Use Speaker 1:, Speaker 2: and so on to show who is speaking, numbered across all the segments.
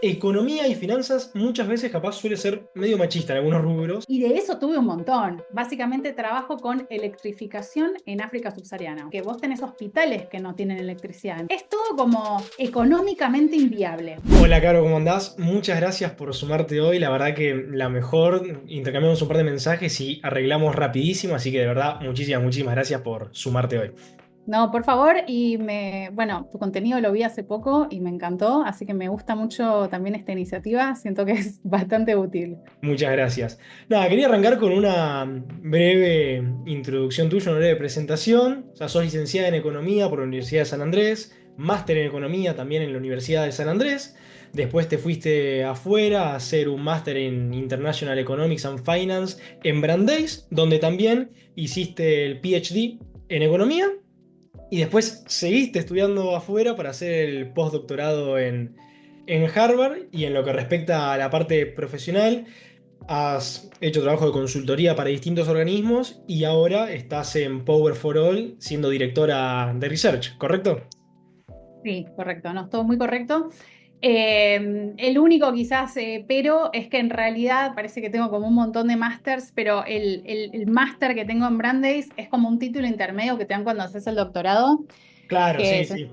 Speaker 1: Economía y finanzas muchas veces capaz suele ser medio machista en algunos rubros.
Speaker 2: Y de eso tuve un montón. Básicamente trabajo con electrificación en África subsahariana, que vos tenés hospitales que no tienen electricidad. Es todo como económicamente inviable.
Speaker 1: Hola, Caro, ¿cómo andás? Muchas gracias por sumarte hoy. La verdad que la mejor, intercambiamos un par de mensajes y arreglamos rapidísimo, así que de verdad, muchísimas gracias por sumarte hoy.
Speaker 2: No, por favor, bueno, tu contenido lo vi hace poco y me encantó, así que me gusta mucho también esta iniciativa, siento que es bastante útil.
Speaker 1: Muchas gracias. Nada, quería arrancar con una breve introducción tuya, una breve presentación. O sea, sos licenciada en Economía por la Universidad de San Andrés, máster en Economía también en la Universidad de San Andrés. Después te fuiste afuera a hacer un máster en International Economics and Finance en Brandeis, donde también hiciste el PhD en Economía. Y después seguiste estudiando afuera para hacer el postdoctorado en Harvard. Y en lo que respecta a la parte profesional, has hecho trabajo de consultoría para distintos organismos y ahora estás en Power for All siendo directora de Research, ¿correcto?
Speaker 2: Sí, correcto, no, todo muy correcto. El único quizás pero es que en realidad parece que tengo como un montón de másters, pero el máster que tengo en Brandeis es como un título intermedio que te dan cuando haces el doctorado,
Speaker 1: Claro,
Speaker 2: que
Speaker 1: sí,
Speaker 2: es
Speaker 1: sí.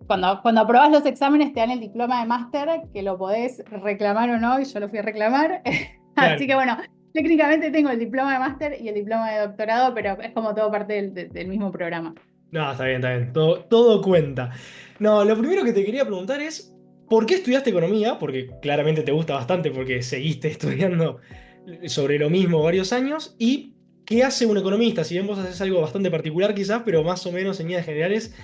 Speaker 2: cuando aprobás los exámenes te dan el diploma de máster, que lo podés reclamar o no, y yo lo fui a reclamar.
Speaker 1: Claro.
Speaker 2: Así que bueno, técnicamente tengo el diploma de máster y el diploma de doctorado, pero es como todo parte del mismo programa.
Speaker 1: No, está bien, está bien. Todo cuenta. No, lo primero que te quería preguntar es, ¿por qué estudiaste economía? Porque claramente te gusta bastante porque seguiste estudiando sobre lo mismo varios años. ¿Y qué hace un economista? Si bien vos haces algo bastante particular quizás, pero más o menos en líneas generales,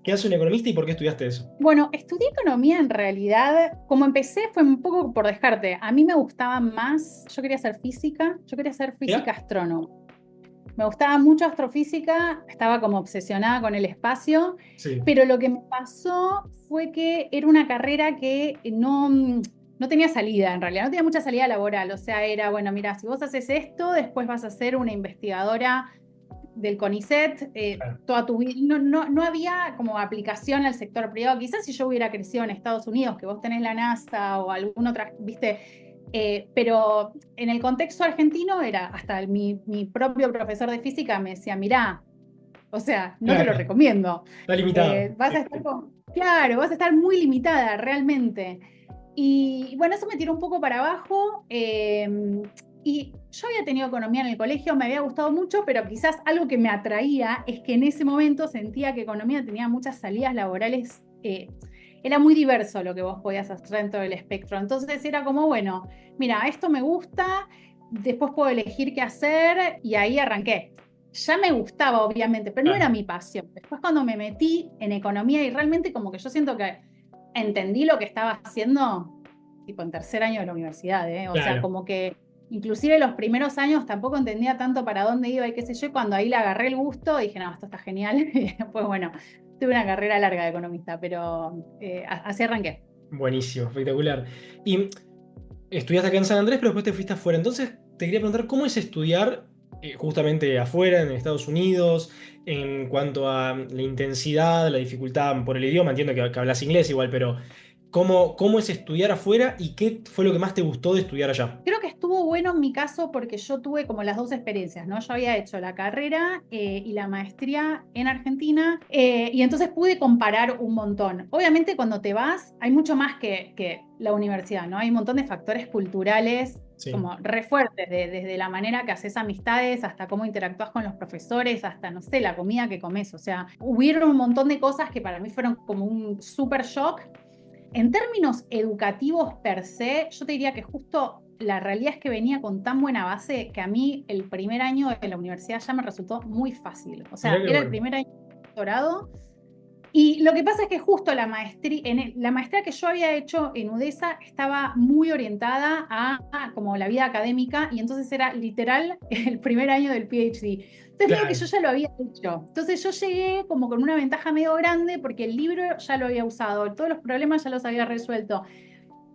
Speaker 1: ¿qué hace un economista y por qué estudiaste eso?
Speaker 2: Bueno, estudié economía en realidad, como empecé fue un poco por descarte. A mí me gustaba más, yo quería ser física
Speaker 1: ¿Mirá?
Speaker 2: astrónoma. Me gustaba mucho astrofísica, estaba como obsesionada con el espacio,
Speaker 1: Sí.
Speaker 2: pero lo que me pasó fue que era una carrera que no tenía salida en realidad, no tenía mucha salida laboral. O sea, era, bueno, mira, si vos haces esto, después vas a ser una investigadora del CONICET,
Speaker 1: Claro.
Speaker 2: toda tu vida. No había como aplicación al sector privado. Quizás si yo hubiera crecido en Estados Unidos, que vos tenés la NASA o alguna otra, viste, pero en el contexto argentino era, hasta mi propio profesor de física me decía, mirá, o sea, no te lo
Speaker 1: Claro.
Speaker 2: recomiendo.
Speaker 1: Está limitado.
Speaker 2: Vas a estar claro, vas a estar muy limitada realmente. Y bueno, eso me tiró un poco para abajo. Y yo había tenido economía en el colegio, me había gustado mucho, pero quizás algo que me atraía es que en ese momento sentía que economía tenía muchas salidas laborales. Era muy diverso lo que vos podías hacer dentro del espectro. Entonces era como, bueno, mira, esto me gusta, después puedo elegir qué hacer y ahí arranqué. Ya me gustaba, obviamente, pero no era
Speaker 1: Claro.
Speaker 2: mi pasión. Después cuando me metí en economía y realmente como que yo siento que entendí lo que estaba haciendo, tipo en tercer año de la universidad, ¿eh? O sea,
Speaker 1: Claro.
Speaker 2: como que inclusive los primeros años tampoco entendía tanto para dónde iba y qué sé yo, y cuando ahí le agarré el gusto, dije, no, esto está genial. Y después, bueno, tuve una carrera larga de economista, pero así arranqué.
Speaker 1: Buenísimo, espectacular. Y estudiaste acá en San Andrés, pero después te fuiste afuera. Entonces, te quería preguntar, ¿cómo es estudiar justamente afuera, en Estados Unidos, en cuanto a la intensidad, la dificultad por el idioma? Entiendo que hablas inglés igual, pero ¿cómo es estudiar afuera y qué fue lo que más te gustó de estudiar allá?
Speaker 2: Creo que estuvo bueno en mi caso porque yo tuve como las dos experiencias, ¿no? Yo había hecho la carrera y la maestría en Argentina y entonces pude comparar un montón. Obviamente cuando te vas hay mucho más que la universidad, ¿no? Hay un montón de factores culturales
Speaker 1: Sí,
Speaker 2: como re fuertes, desde la manera que haces amistades hasta cómo interactúas con los profesores, hasta, no sé, la comida que comes. O sea, hubieron un montón de cosas que para mí fueron como un super shock. En términos educativos per se, yo te diría que justo la realidad es que venía con tan buena base que a mí el primer año de la universidad ya me resultó muy fácil. O
Speaker 1: mirá
Speaker 2: sea,
Speaker 1: qué
Speaker 2: era el
Speaker 1: bueno.
Speaker 2: primer año de doctorado y lo que pasa es que justo la maestría que yo había hecho en UDESA estaba muy orientada a como la vida académica y entonces era literal el primer año del PhD. Entonces medio que
Speaker 1: Claro,
Speaker 2: yo ya lo había hecho. Entonces yo llegué como con una ventaja medio grande porque el libro ya lo había usado, todos los problemas ya los había resuelto.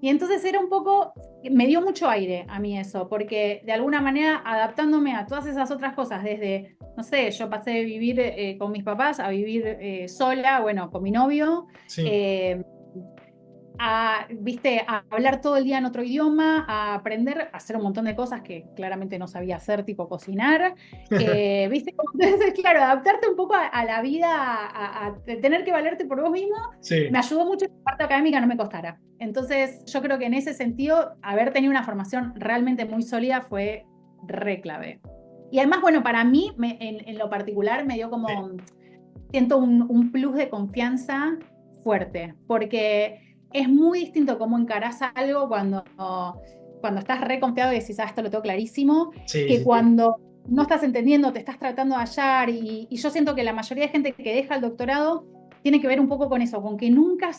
Speaker 2: Y entonces era un poco, me dio mucho aire a mí eso, porque de alguna manera adaptándome a todas esas otras cosas, desde, no sé, yo pasé de vivir con mis papás a vivir sola, bueno, con mi novio.
Speaker 1: sí.
Speaker 2: eh, viste, a hablar todo el día en otro idioma, a aprender a hacer un montón de cosas que claramente no sabía hacer, tipo cocinar. Viste, entonces, claro, adaptarte un poco a la vida, a tener que valerte por vos mismo, me
Speaker 1: Sí,
Speaker 2: ayudó mucho que la parte académica no me costara. Entonces, yo creo que en ese sentido, haber tenido una formación realmente muy sólida fue re clave. Y además, bueno, para mí, en lo particular, me dio
Speaker 1: sí,
Speaker 2: como, siento un plus de confianza fuerte, porque es muy distinto cómo encarás algo cuando estás re confiado y decís, esto lo tengo clarísimo,
Speaker 1: sí,
Speaker 2: que
Speaker 1: sí, sí.
Speaker 2: cuando no estás entendiendo, te estás tratando de hallar, y yo siento que la mayoría de gente que deja el doctorado tiene que ver un poco con eso, con que
Speaker 1: Mm,
Speaker 2: nunca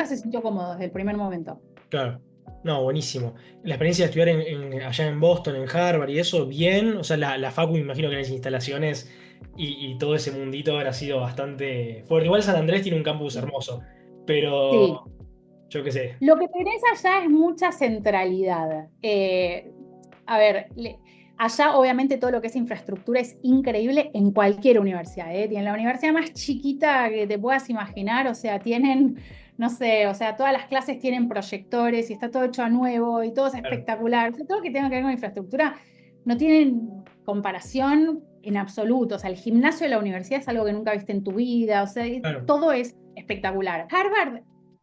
Speaker 2: se sintió cómodo desde el primer momento.
Speaker 1: claro. No, buenísimo. La experiencia de estudiar allá en Boston, en Harvard y eso, bien. O sea, la Facu, me imagino que en las instalaciones y todo ese mundito habrá sido bastante fuerte. Igual San Andrés tiene un campus hermoso,
Speaker 2: Sí,
Speaker 1: pero yo qué sé.
Speaker 2: lo que tenés allá es mucha centralidad. A ver, allá obviamente todo lo que es infraestructura es increíble en cualquier universidad, ¿eh? En la universidad más chiquita que te puedas imaginar, o sea, tienen, no sé, o sea, todas las clases tienen proyectores y está todo hecho a nuevo y todo es
Speaker 1: Claro,
Speaker 2: espectacular. O sea, todo lo que tenga que ver con infraestructura no tienen comparación en absoluto. O sea, el gimnasio de la universidad es algo que nunca viste en tu vida, o sea,
Speaker 1: claro,
Speaker 2: todo es espectacular. Harvard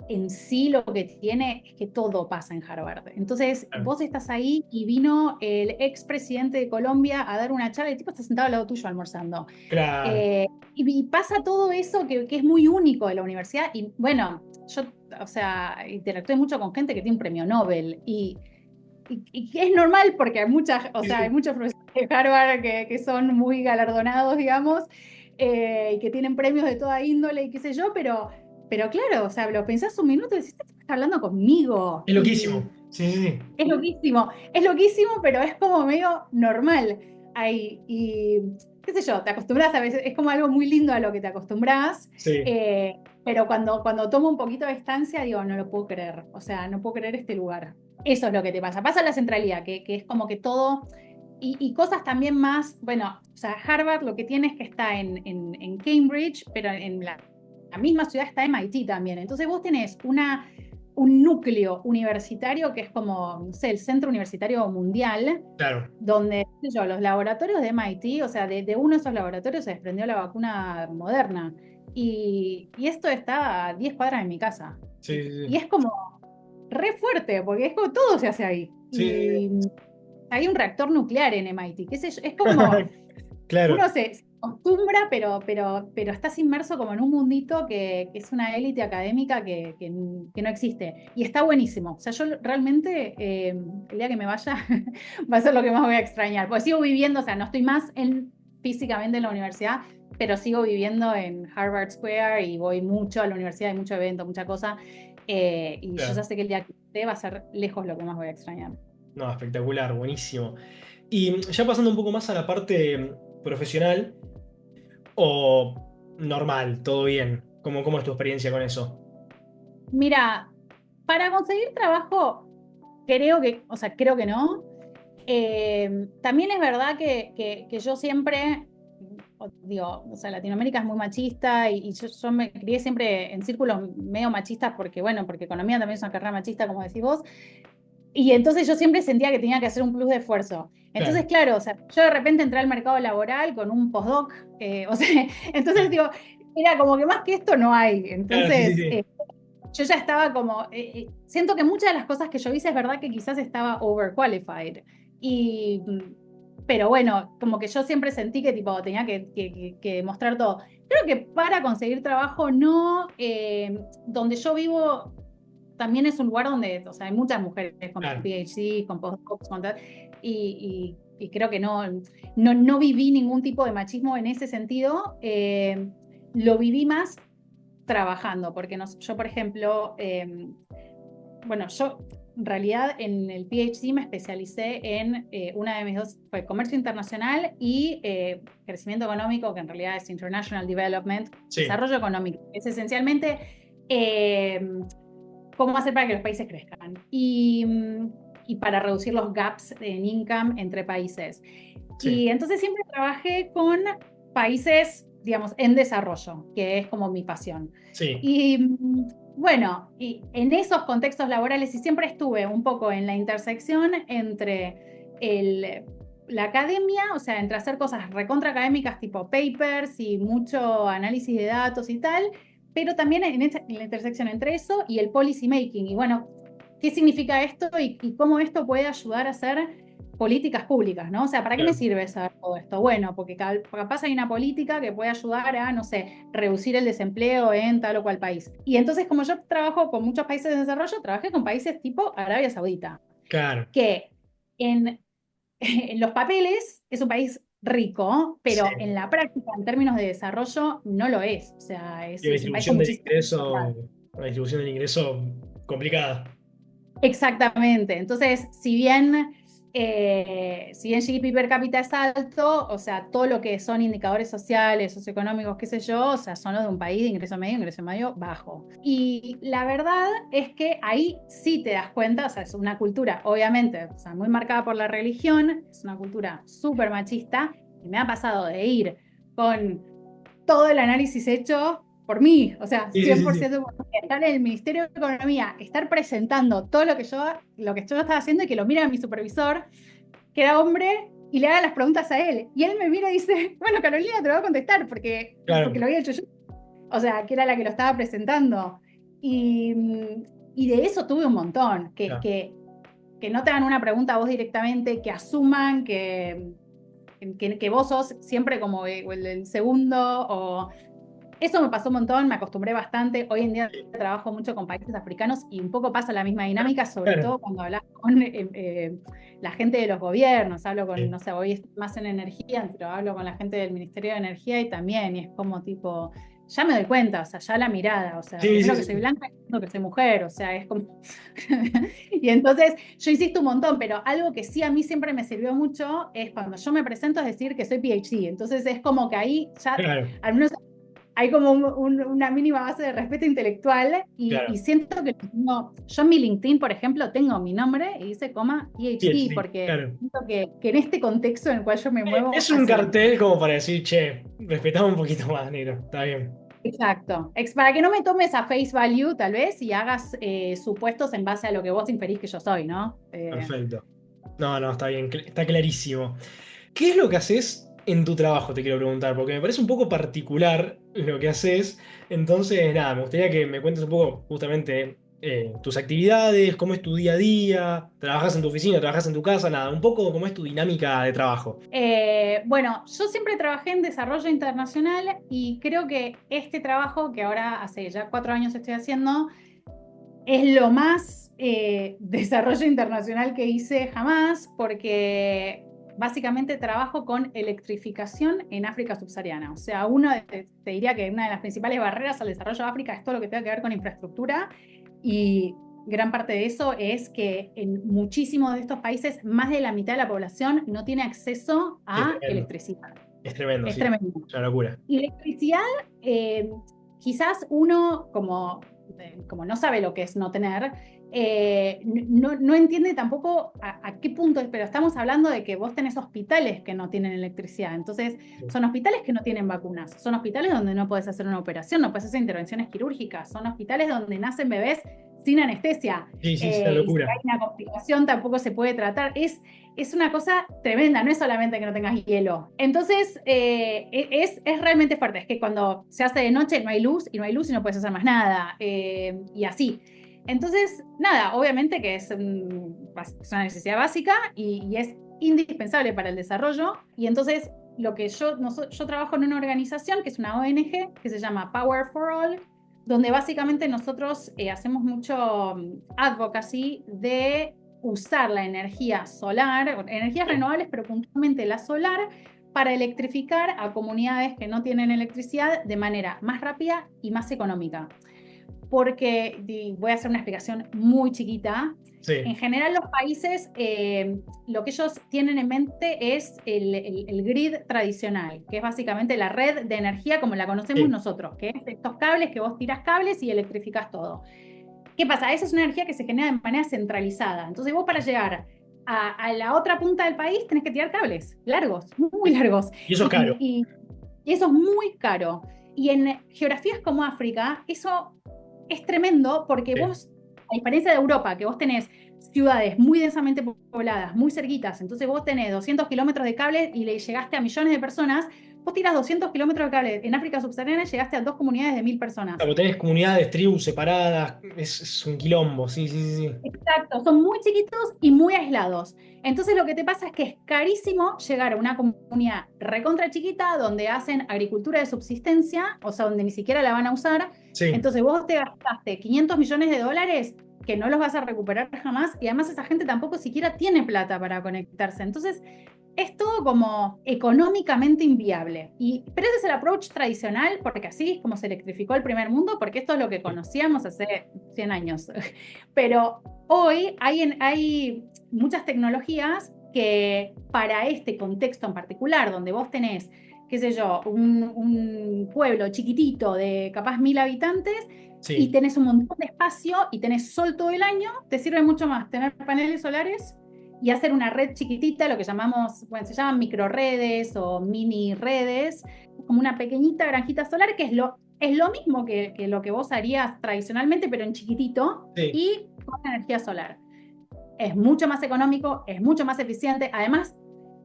Speaker 2: en sí lo que tiene es que todo pasa en Harvard. Entonces,
Speaker 1: claro,
Speaker 2: vos estás ahí y vino el expresidente de Colombia a dar una charla y el tipo está sentado al lado tuyo almorzando.
Speaker 1: claro.
Speaker 2: Eh, y pasa todo eso que es muy único de la universidad. Y bueno, yo, o sea, interactué mucho con gente que tiene un premio Nobel y que es normal porque hay muchas, o
Speaker 1: Sí,
Speaker 2: sea, hay
Speaker 1: sí.
Speaker 2: muchos profesores de Harvard que son muy galardonados, digamos, y que tienen premios de toda índole y qué sé yo, pero claro, o sea, lo pensás un minuto y decís, "Este está hablando conmigo".
Speaker 1: Es
Speaker 2: Y
Speaker 1: loquísimo. Sí, sí, sí.
Speaker 2: es loquísimo, pero es como medio normal ahí. Y qué sé yo, te acostumbras a veces, es como algo muy lindo a lo que te acostumbras,
Speaker 1: Sí,
Speaker 2: pero cuando tomo un poquito de distancia, digo, no lo puedo creer, o sea, no puedo creer este lugar. Eso es lo que te pasa. Pasa la centralidad, que es como que todo, y cosas también más, bueno, o sea, Harvard lo que tiene es que está en Cambridge, pero en la misma ciudad está MIT también. Entonces vos tenés un núcleo universitario que es como, no sé, el centro universitario mundial,
Speaker 1: claro.
Speaker 2: donde, qué sé yo, los laboratorios de MIT, o sea, de uno de esos laboratorios se desprendió la vacuna Moderna. Y esto está a 10 cuadras de mi casa.
Speaker 1: Sí,
Speaker 2: Y,
Speaker 1: sí,
Speaker 2: y
Speaker 1: sí.
Speaker 2: es como re fuerte, porque es como todo se hace ahí.
Speaker 1: Sí, sí,
Speaker 2: Y
Speaker 1: sí.
Speaker 2: hay un reactor nuclear en MIT, qué sé yo, es como
Speaker 1: Claro.
Speaker 2: uno se acostumbra, pero estás inmerso como en un mundito que es una élite académica que no existe. Y está buenísimo. O sea, yo realmente, el día que me vaya, va a ser lo que más voy a extrañar. Porque sigo viviendo, o sea, no estoy más físicamente en la universidad, pero sigo viviendo en Harvard Square y voy mucho a la universidad, hay mucho evento, mucha cosa. Y yo ya
Speaker 1: Claro.
Speaker 2: sé que el día que esté va a ser lejos lo que más voy a extrañar.
Speaker 1: No, espectacular, buenísimo. Y ya pasando un poco más a la parte profesional o normal, todo bien. ¿Cómo es tu experiencia con eso?
Speaker 2: Mira, para conseguir trabajo, creo que no. También es verdad que yo siempre, digo, o sea, Latinoamérica es muy machista y yo me crié siempre en círculos medio machistas porque, bueno, porque economía también es una carrera machista, como decís vos, y entonces yo siempre sentía que tenía que hacer un plus de esfuerzo. Entonces,
Speaker 1: Claro,
Speaker 2: claro, o sea, yo de repente entré al mercado laboral con un postdoc, o sea, entonces
Speaker 1: claro,
Speaker 2: digo, era como que más que esto no hay.
Speaker 1: claro, sí, sí,
Speaker 2: Entonces,
Speaker 1: sí.
Speaker 2: yo ya estaba como, siento que muchas de las cosas que yo hice es verdad que quizás estaba overqualified. Y, pero bueno, como que yo siempre sentí que tipo tenía que mostrar todo. Creo que para conseguir trabajo no, donde yo vivo también es un lugar donde, o sea, hay muchas mujeres con
Speaker 1: Claro,
Speaker 2: PhD, con postdocs, con tal, y creo que no viví ningún tipo de machismo en ese sentido. Lo viví más trabajando, porque yo, por ejemplo, bueno, yo en realidad en el PhD me especialicé en una de mis dos, fue comercio internacional y crecimiento económico, que en realidad es International Development,
Speaker 1: sí,
Speaker 2: desarrollo económico. Es esencialmente eh, cómo hacer para que los países crezcan y para reducir los gaps en income entre países.
Speaker 1: sí,
Speaker 2: Y entonces siempre trabajé con países, digamos, en desarrollo, que es como mi pasión.
Speaker 1: sí,
Speaker 2: Y Bueno, y en esos contextos laborales, y siempre estuve un poco en la intersección entre la academia, o sea, entre hacer cosas recontra académicas tipo papers y mucho análisis de datos y tal, pero también en la intersección entre eso y el policy making. Y bueno, ¿qué significa esto y cómo esto puede ayudar a hacer políticas públicas, ¿no? O sea, ¿para qué me
Speaker 1: Claro,
Speaker 2: sirve saber todo esto? Bueno, porque capaz hay una política que puede ayudar a, no sé, reducir el desempleo en tal o cual país. Y entonces, como yo trabajo con muchos países de desarrollo, trabajé con países tipo Arabia Saudita,
Speaker 1: claro.
Speaker 2: que en, en los papeles es un país rico,
Speaker 1: Sí.
Speaker 2: pero en la práctica, en términos de desarrollo, no lo es. O sea,
Speaker 1: Y la
Speaker 2: es un país con
Speaker 1: distribución del
Speaker 2: muchísimas
Speaker 1: ingreso,
Speaker 2: desigualdades.
Speaker 1: la distribución del ingreso complicada.
Speaker 2: Exactamente. Entonces, si bien GDP per cápita es alto, o sea, todo lo que son indicadores sociales, socioeconómicos, qué sé yo, o sea, son los de un país de ingreso medio bajo. Y la verdad es que ahí sí te das cuenta, o sea, es una cultura, obviamente, o sea, muy marcada por la religión, es una cultura súper machista, y me ha pasado de ir con todo el análisis hecho por mí, o sea,
Speaker 1: Sí, sí, sí, sí.
Speaker 2: 100% por mí. Estar en el Ministerio de Economía, estar presentando todo lo que yo estaba haciendo y que lo mira mi supervisor, que era hombre, y le haga las preguntas a él. Y él me mira y dice, bueno, Carolina, te lo voy a contestar porque
Speaker 1: Claro,
Speaker 2: lo había hecho yo. O sea, que era la que lo estaba presentando. Y, y de eso tuve un montón, que,
Speaker 1: claro.
Speaker 2: que, que no te hagan una pregunta a vos directamente, que asuman que vos sos siempre como el segundo, o eso me pasó un montón, me acostumbré bastante. Hoy en día trabajo mucho con países africanos y un poco pasa la misma dinámica, sobre
Speaker 1: Claro.
Speaker 2: todo cuando hablas con la gente de los gobiernos. Hablo con,
Speaker 1: Sí,
Speaker 2: no sé, hoy estoy más en energía, pero hablo con la gente del Ministerio de Energía y también, y es como tipo, ya me doy cuenta, o sea, ya la mirada, o sea,
Speaker 1: sí, sí,
Speaker 2: primero que
Speaker 1: sí,
Speaker 2: soy
Speaker 1: sí.
Speaker 2: blanca y segundo que soy mujer, o sea, es como... Y entonces yo insisto un montón, pero algo que sí a mí siempre me sirvió mucho es cuando yo me presento es decir que soy PhD. Entonces es como que ahí ya,
Speaker 1: Claro,
Speaker 2: al menos hay como una mínima base de respeto intelectual y
Speaker 1: claro.
Speaker 2: siento que yo en mi LinkedIn, por ejemplo, tengo mi nombre y dice coma PhD,
Speaker 1: PhD,
Speaker 2: porque
Speaker 1: claro.
Speaker 2: siento que en este contexto en el cual yo me muevo
Speaker 1: Es un
Speaker 2: hace un...
Speaker 1: cartel como para decir, che, respetamos un poquito más, negro. Está bien.
Speaker 2: Exacto. Para que no me tomes a face value, tal vez, y hagas supuestos en base a lo que vos inferís que yo soy, ¿no?
Speaker 1: Perfecto. No, no, está bien, está clarísimo. ¿Qué es lo que haces en tu trabajo? Te quiero preguntar, porque me parece un poco particular lo que haces. Entonces, nada, me gustaría que me cuentes un poco justamente tus actividades, cómo es tu día a día, trabajas en tu oficina, trabajas en tu casa, nada, un poco cómo es tu dinámica de trabajo.
Speaker 2: Bueno, yo siempre trabajé en desarrollo internacional y creo que este trabajo, que ahora hace ya 4 años estoy haciendo, es lo más desarrollo internacional que hice jamás, porque básicamente trabajo con electrificación en África subsahariana. O sea, te diría que una de las principales barreras al desarrollo de África es todo lo que tenga que ver con infraestructura y gran parte de eso es que en muchísimos de estos países más de la mitad de la población no tiene acceso
Speaker 1: Sí,
Speaker 2: a electricidad.
Speaker 1: es tremendo,
Speaker 2: Es
Speaker 1: sí.
Speaker 2: tremendo.
Speaker 1: Es una locura.
Speaker 2: Y electricidad, eh, quizás uno como no sabe lo que es no tener, no entiende tampoco a qué punto es, pero estamos hablando de que vos tenés hospitales que no tienen electricidad. Entonces, son hospitales que no tienen vacunas, son hospitales donde no puedes hacer una operación, no puedes hacer intervenciones quirúrgicas, son hospitales donde nacen bebés sin anestesia.
Speaker 1: Sí, sí, es una
Speaker 2: Y si hay
Speaker 1: locura.
Speaker 2: una complicación tampoco se puede tratar. Es una cosa tremenda, no es solamente que no tengas hielo. Entonces, es realmente fuerte. Es que cuando se hace de noche no hay luz y no hay luz y no puedes hacer más nada. Y así. Entonces, nada, obviamente que es una necesidad básica y es indispensable para el desarrollo. Y entonces, yo trabajo en una organización que es una ONG que se llama Power for All, donde básicamente nosotros hacemos mucho advocacy de usar la energía solar, energías
Speaker 1: Sí,
Speaker 2: renovables, pero puntualmente la solar, para electrificar a comunidades que no tienen electricidad de manera más rápida y más económica. Porque, voy a hacer una explicación muy chiquita, en
Speaker 1: sí,
Speaker 2: general los países lo que ellos tienen en mente es el grid tradicional, que es básicamente la red de energía como la conocemos
Speaker 1: sí,
Speaker 2: nosotros, que es estos cables que vos tirás cables y electrificás todo. ¿Qué pasa? Esa es una energía que se genera de manera centralizada. Entonces vos para llegar a la otra punta del país tenés que tirar cables largos, muy
Speaker 1: sí.
Speaker 2: largos.
Speaker 1: Y eso es
Speaker 2: Y,
Speaker 1: caro.
Speaker 2: y- y eso es muy caro. Y en geografías como África, eso es tremendo porque
Speaker 1: Sí.
Speaker 2: vos, a diferencia de Europa, que vos tenés ciudades muy densamente pobladas, muy cerquitas, entonces vos tenés 200 kilómetros de cable y le llegaste a millones de personas, vos tirás 200 kilómetros de cable en África subsahariana y llegaste a 2 comunidades de 1000 personas.
Speaker 1: Claro, tenés comunidades, tribus separadas, es un quilombo, sí, sí, sí, sí.
Speaker 2: Exacto, son muy chiquitos y muy aislados. Entonces lo que te pasa es que es carísimo llegar a una comunidad recontra chiquita donde hacen agricultura de subsistencia, o sea, donde ni siquiera la van a usar.
Speaker 1: Sí.
Speaker 2: Entonces vos te gastaste 500 millones de dólares que no los vas a recuperar jamás y además esa gente tampoco siquiera tiene plata para conectarse. Entonces es todo como económicamente inviable. Pero ese es el approach tradicional, porque así es como se electrificó el primer mundo, porque esto es lo que conocíamos hace 100 años. Pero hoy hay muchas tecnologías que para este contexto en particular, donde vos tenés, qué sé yo, un pueblo chiquitito de capaz 1000 habitantes, y
Speaker 1: Sí.
Speaker 2: tenés un montón de espacio y tenés sol todo el año, te sirve mucho más tener paneles solares y hacer una red chiquitita, lo que llamamos, bueno, se llaman microredes o mini redes, como una pequeñita granjita solar, que es lo mismo que lo que vos harías tradicionalmente, pero en chiquitito
Speaker 1: Sí.
Speaker 2: y con energía solar. Es mucho más económico, es mucho más eficiente. Además,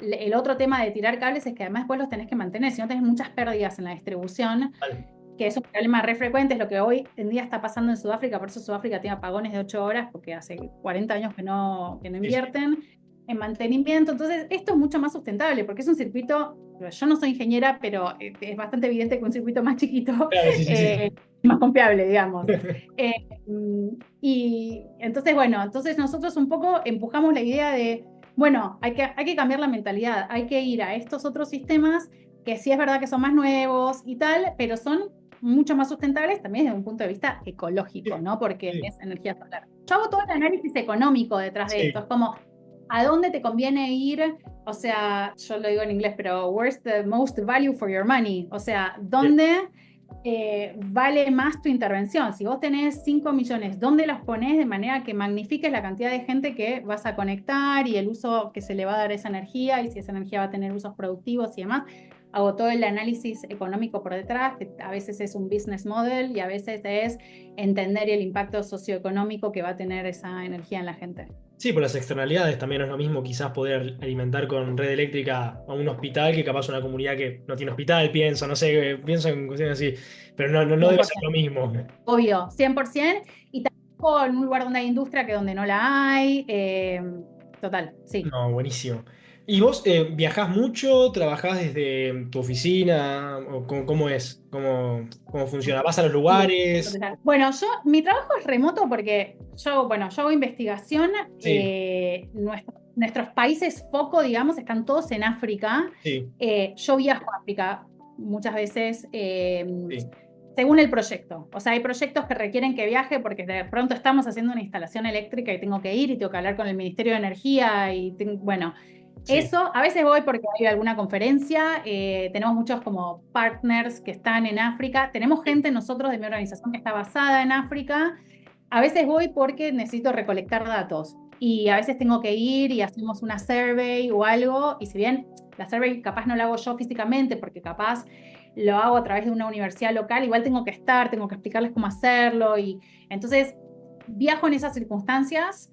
Speaker 2: el otro tema de tirar cables es que además después los tenés que mantener, si no tenés muchas pérdidas en la distribución,
Speaker 1: Vale.
Speaker 2: que es un problema re frecuente, es lo que hoy en día está pasando en Sudáfrica, por eso Sudáfrica tiene apagones de 8 horas, porque hace 40 años que no
Speaker 1: Sí, sí.
Speaker 2: invierten en mantenimiento. Entonces, esto es mucho más sustentable, porque es un circuito, yo no soy ingeniera, pero es bastante evidente que un circuito más chiquito
Speaker 1: Claro, sí, sí, sí.
Speaker 2: es más confiable, digamos. Eh, y entonces, bueno, entonces nosotros un poco empujamos la idea de, bueno, hay que cambiar la mentalidad, hay que ir a estos otros sistemas que sí es verdad que son más nuevos y tal, pero son mucho más sustentables también desde un punto de vista ecológico,
Speaker 1: Sí,
Speaker 2: ¿no? Porque
Speaker 1: sí,
Speaker 2: es energía solar. Yo hago todo el análisis económico detrás de esto.
Speaker 1: sí,
Speaker 2: Es como, ¿a dónde te conviene ir? O sea, yo lo digo en inglés, pero where's the most value for your money? O sea,
Speaker 1: sí.
Speaker 2: ¿dónde vale más tu intervención? Si vos tenés 5 millones, ¿dónde los ponés de manera que magnifiques la cantidad de gente que vas a conectar y el uso que se le va a dar a esa energía y si esa energía va a tener usos productivos y demás? Hago todo el análisis económico por detrás, que a veces es un business model y a veces es entender el impacto socioeconómico que va a tener esa energía en la gente.
Speaker 1: Sí, por las externalidades también no es lo mismo quizás poder alimentar con red eléctrica a un hospital que capaz una comunidad que no tiene hospital, pienso, no sé, pienso en cuestiones así, pero no, no, no debe ser
Speaker 2: 100%.
Speaker 1: lo mismo.
Speaker 2: Obvio, 100%. Y tampoco en un lugar donde hay industria que donde no la hay. Total, sí.
Speaker 1: No, buenísimo. ¿Y vos viajás mucho? ¿Trabajás desde tu oficina? ¿O cómo es? ¿Cómo funciona? ¿Vas a los
Speaker 2: Sí.
Speaker 1: lugares?
Speaker 2: Bueno, mi trabajo es remoto porque yo hago investigación.
Speaker 1: Sí,
Speaker 2: Nuestros países foco, digamos, están todos en África.
Speaker 1: sí,
Speaker 2: Yo viajo a África muchas veces
Speaker 1: sí,
Speaker 2: según el proyecto. O sea, hay proyectos que requieren que viaje porque de pronto estamos haciendo una instalación eléctrica y tengo que ir y tengo que hablar con el Ministerio de Energía y bueno.
Speaker 1: sí.
Speaker 2: Eso, a veces voy porque hay alguna conferencia, tenemos muchos como partners que están en África, tenemos
Speaker 1: Sí.
Speaker 2: gente nosotros de mi organización que está basada en África, a veces voy porque necesito recolectar datos y a veces tengo que ir y hacemos una survey o algo, y si bien la survey capaz no la hago yo físicamente porque capaz lo hago a través de una universidad local, igual tengo que estar, tengo que explicarles cómo hacerlo y entonces viajo en esas circunstancias.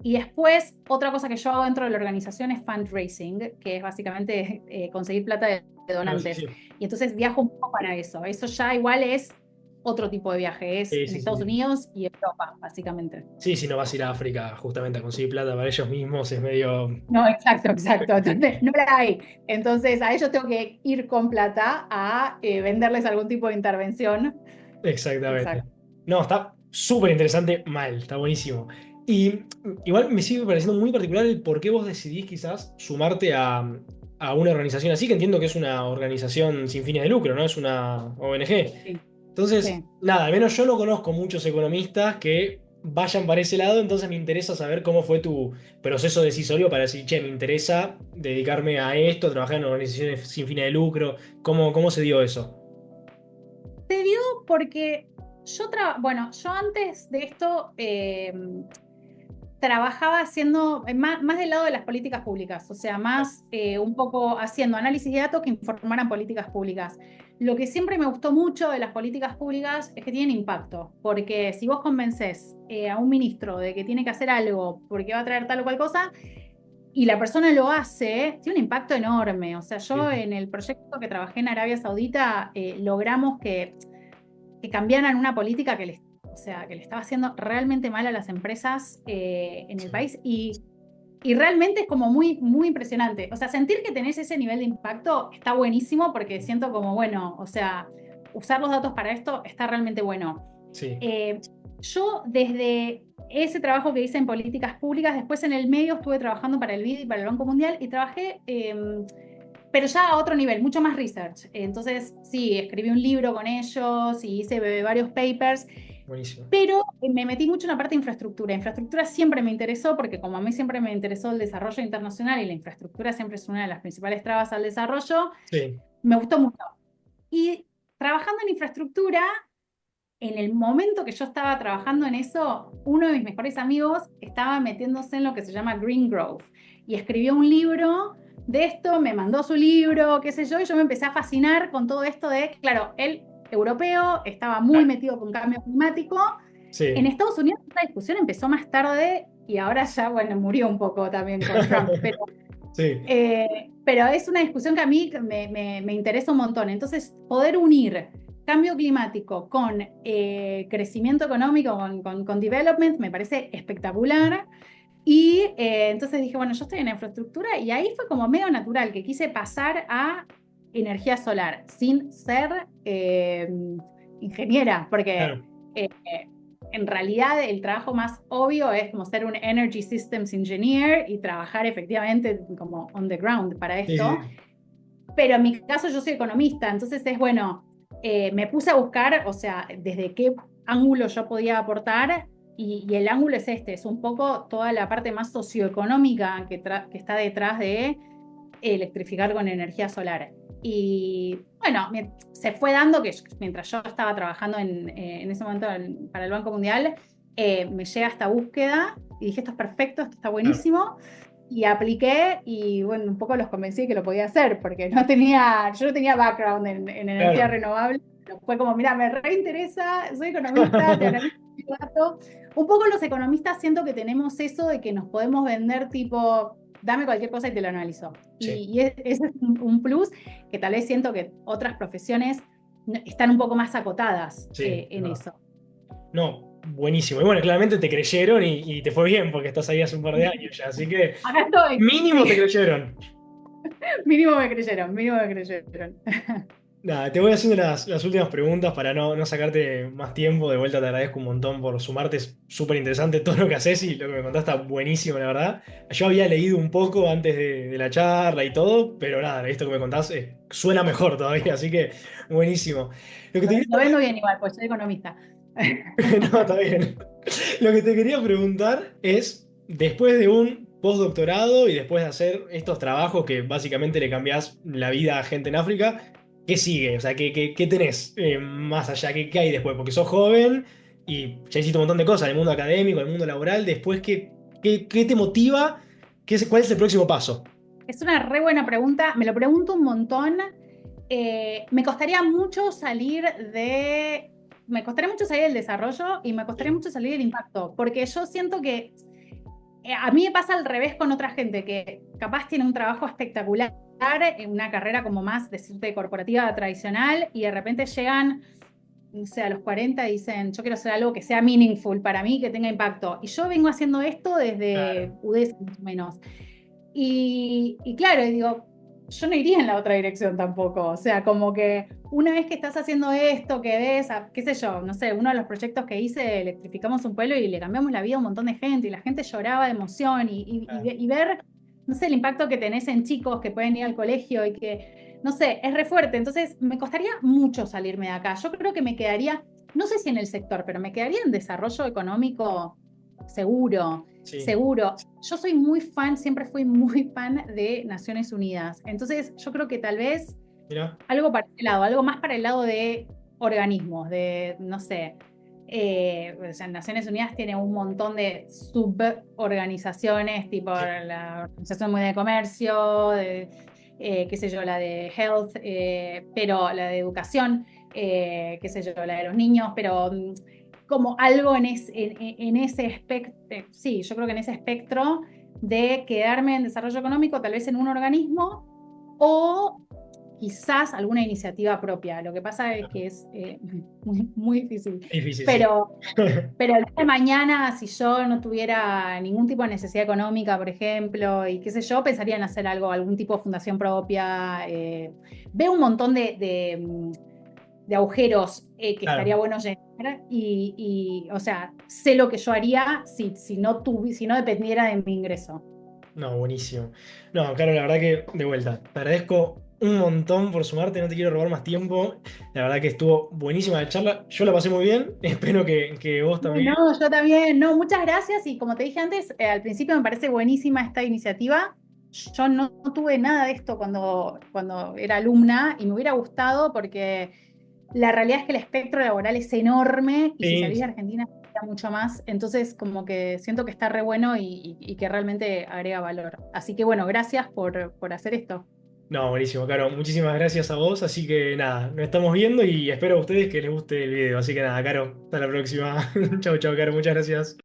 Speaker 2: Y después, otra cosa que yo hago dentro de la organización es fundraising, que es básicamente conseguir plata de
Speaker 1: Claro, sí,
Speaker 2: donantes.
Speaker 1: sí.
Speaker 2: Y entonces viajo un poco para eso. Eso ya igual es otro tipo de viaje, es
Speaker 1: Sí,
Speaker 2: en
Speaker 1: sí, sí,
Speaker 2: Estados
Speaker 1: sí.
Speaker 2: Unidos y Europa, básicamente.
Speaker 1: Sí, si no vas a ir a África justamente a conseguir plata para ellos mismos, es medio...
Speaker 2: No, exacto, exacto. Entonces, no la hay. Entonces, a ellos tengo que ir con plata a venderles algún tipo de intervención.
Speaker 1: Exactamente.
Speaker 2: Exacto.
Speaker 1: No, está súper interesante, mal, está buenísimo. Y igual me sigue pareciendo muy particular el por qué vos decidís quizás sumarte a una organización así, que entiendo que es una organización sin fines de lucro, ¿no? Es una ONG.
Speaker 2: Sí,
Speaker 1: Entonces,
Speaker 2: sí.
Speaker 1: nada, al menos yo no conozco muchos economistas que vayan para ese lado, entonces me interesa saber cómo fue tu proceso decisorio para decir, che, me interesa dedicarme a esto, a trabajar en organizaciones sin fines de lucro. ¿Cómo se dio eso?
Speaker 2: Te dio porque bueno, yo antes de esto trabajaba haciendo más del lado de las políticas públicas, o sea, más un poco haciendo análisis de datos que informaran políticas públicas. Lo que siempre me gustó mucho de las políticas públicas es que tienen impacto, porque si vos convences a un ministro de que tiene que hacer algo porque va a traer tal o cual cosa, y la persona lo hace, tiene un impacto enorme. O sea, yo
Speaker 1: Sí,
Speaker 2: en el proyecto que trabajé en Arabia Saudita logramos que cambiaran una política o sea, que le estaba haciendo realmente mal a las empresas en el
Speaker 1: sí,
Speaker 2: país y realmente es como muy, muy impresionante. O sea, sentir que tenés ese nivel de impacto está buenísimo porque siento como, bueno, o sea, usar los datos para esto está realmente bueno.
Speaker 1: sí.
Speaker 2: Eh, yo desde ese trabajo que hice en políticas públicas, después en el medio estuve trabajando para el BID y para el Banco Mundial y trabajé, pero ya a otro nivel, mucho más research. Entonces, sí, escribí un libro con ellos y hice varios papers,
Speaker 1: Buenísimo.
Speaker 2: pero me metí mucho en la parte de infraestructura. Infraestructura siempre me interesó porque como a mí siempre me interesó el desarrollo internacional y la infraestructura siempre es una de las principales trabas al desarrollo,
Speaker 1: Sí,
Speaker 2: me gustó mucho. Y trabajando en infraestructura, en el momento que yo estaba trabajando en eso, uno de mis mejores amigos estaba metiéndose en lo que se llama Green Growth y escribió un libro de esto, me mandó su libro, qué sé yo, y yo me empecé a fascinar con todo esto de, claro, él europeo, estaba muy
Speaker 1: claro.
Speaker 2: metido con cambio climático. En
Speaker 1: Sí,
Speaker 2: Estados Unidos esta discusión empezó más tarde y ahora ya, bueno, murió un poco también con Trump,
Speaker 1: sí,
Speaker 2: pero es una discusión que a mí me interesa un montón. Entonces, poder unir cambio climático con crecimiento económico, con development, me parece espectacular. Y entonces dije, bueno, yo estoy en infraestructura y ahí fue como medio natural que quise pasar a energía solar sin ser ingeniera, porque
Speaker 1: claro.
Speaker 2: eh, en realidad el trabajo más obvio es como ser un Energy Systems Engineer y trabajar efectivamente como on the ground para
Speaker 1: Sí, sí,
Speaker 2: esto.
Speaker 1: sí.
Speaker 2: Pero en mi caso yo soy economista, entonces es bueno, me puse a buscar, o sea, desde qué ángulo yo podía aportar y el ángulo es este, es un poco toda la parte más socioeconómica que está detrás de electrificar con energía solar. Y bueno, se fue dando que mientras yo estaba trabajando en ese momento para el Banco Mundial, me llega esta búsqueda y dije, esto es perfecto, esto está
Speaker 1: Claro,
Speaker 2: buenísimo. Y apliqué y bueno, un poco los convencí de que lo podía hacer, porque yo no tenía background en energía
Speaker 1: claro.
Speaker 2: renovable. Pero fue como, mira, me reinteresa, soy economista, te analizo el dato. Un poco los economistas siento que tenemos eso de que nos podemos vender tipo, dame cualquier cosa y te lo analizo.
Speaker 1: Sí,
Speaker 2: Ese es un plus que tal vez siento que otras profesiones están un poco más acotadas
Speaker 1: sí, es
Speaker 2: en
Speaker 1: verdad.
Speaker 2: eso.
Speaker 1: No, buenísimo. Y bueno, claramente te creyeron y te fue bien porque estás ahí hace un par de años ya. Así que
Speaker 2: Acá estoy,
Speaker 1: mínimo
Speaker 2: sí,
Speaker 1: te creyeron.
Speaker 2: mínimo me creyeron, mínimo me creyeron.
Speaker 1: Nada, te voy haciendo las últimas preguntas para no sacarte más tiempo. De vuelta te agradezco un montón por sumarte. Es súper interesante todo lo que haces y lo que me contaste está buenísimo, la verdad. Yo había leído un poco antes de la charla y todo, pero nada, esto que me contás suena mejor todavía, así que buenísimo. Lo que te
Speaker 2: Lo
Speaker 1: quería
Speaker 2: vendo bien igual, pues soy economista.
Speaker 1: No, está bien. Lo que te quería preguntar es, después de un postdoctorado y después de hacer estos trabajos que básicamente le cambiás la vida a gente en África, ¿qué sigue? O sea, ¿qué tenés más allá? ¿Qué hay después? Porque sos joven y ya hiciste un montón de cosas en el mundo académico, en el mundo laboral. Después, ¿qué te motiva? ¿Cuál es el próximo paso?
Speaker 2: Es una re buena pregunta, me lo pregunto un montón. Me costaría mucho salir me costaría mucho salir del desarrollo y me costaría
Speaker 1: Sí,
Speaker 2: mucho salir del impacto, porque yo siento que a mí me pasa al revés con otra gente que capaz tiene un trabajo espectacular en una carrera como más, decirte, corporativa tradicional y de repente llegan, no sé, a los 40 y dicen, yo quiero hacer algo que sea meaningful para mí, que tenga impacto. Y yo vengo haciendo esto desde
Speaker 1: claro,
Speaker 2: UDES más o menos. Y claro, y digo, yo no iría en la otra dirección tampoco. O sea, como que una vez que estás haciendo esto, que ves, qué sé yo, no sé, uno de los proyectos que hice, electrificamos un pueblo y le cambiamos la vida a un montón de gente y la gente lloraba de emoción
Speaker 1: claro.
Speaker 2: y ver, no sé, el impacto que tenés en chicos que pueden ir al colegio y que, no sé, es re fuerte. Entonces, me costaría mucho salirme de acá. Yo creo que me quedaría, no sé si en el sector, pero me quedaría en desarrollo económico seguro.
Speaker 1: Sí,
Speaker 2: Seguro. Yo soy muy fan, siempre fui muy fan de Naciones Unidas. Entonces, yo creo que tal vez
Speaker 1: mira,
Speaker 2: algo para ese lado, algo más para el lado de organismos, de, no sé, o sea, Naciones Unidas tiene un montón de suborganizaciones, tipo
Speaker 1: sí,
Speaker 2: la Organización Mundial de Comercio, qué sé yo, la de health, pero la de educación, qué sé yo, la de los niños, pero como algo en ese espectro, sí, yo creo que en ese espectro de quedarme en desarrollo económico, tal vez en un organismo, o quizás alguna iniciativa propia. Lo que pasa es que es muy difícil.
Speaker 1: Difícil, sí.
Speaker 2: Pero, pero el día de mañana, si yo no tuviera ningún tipo de necesidad económica, por ejemplo, y qué sé yo, pensaría en hacer algo, algún tipo de fundación propia. Veo un montón de agujeros que estaría
Speaker 1: Claro.
Speaker 2: bueno llenar o sea, sé lo que yo haría si no dependiera de mi ingreso.
Speaker 1: No, buenísimo. No, Caro, la verdad que de vuelta, te agradezco un montón por sumarte, no te quiero robar más tiempo. La verdad que estuvo buenísima la charla. Yo la pasé muy bien, espero que vos
Speaker 2: Sí,
Speaker 1: también.
Speaker 2: no, yo también. No, muchas gracias. Y como te dije antes, al principio me parece buenísima esta iniciativa. Yo no tuve nada de esto cuando era alumna y me hubiera gustado porque la realidad es que el espectro laboral es enorme y si salís de
Speaker 1: Sí.
Speaker 2: Argentina sería mucho más. Entonces, como que siento que está re bueno y que realmente agrega valor. Así que bueno, gracias por hacer esto.
Speaker 1: No, buenísimo, Caro. Muchísimas gracias a vos. Así que nada, nos estamos viendo y espero a ustedes que les guste el video. Así que nada, Caro, hasta la próxima. Chau, chau, Caro. Muchas gracias.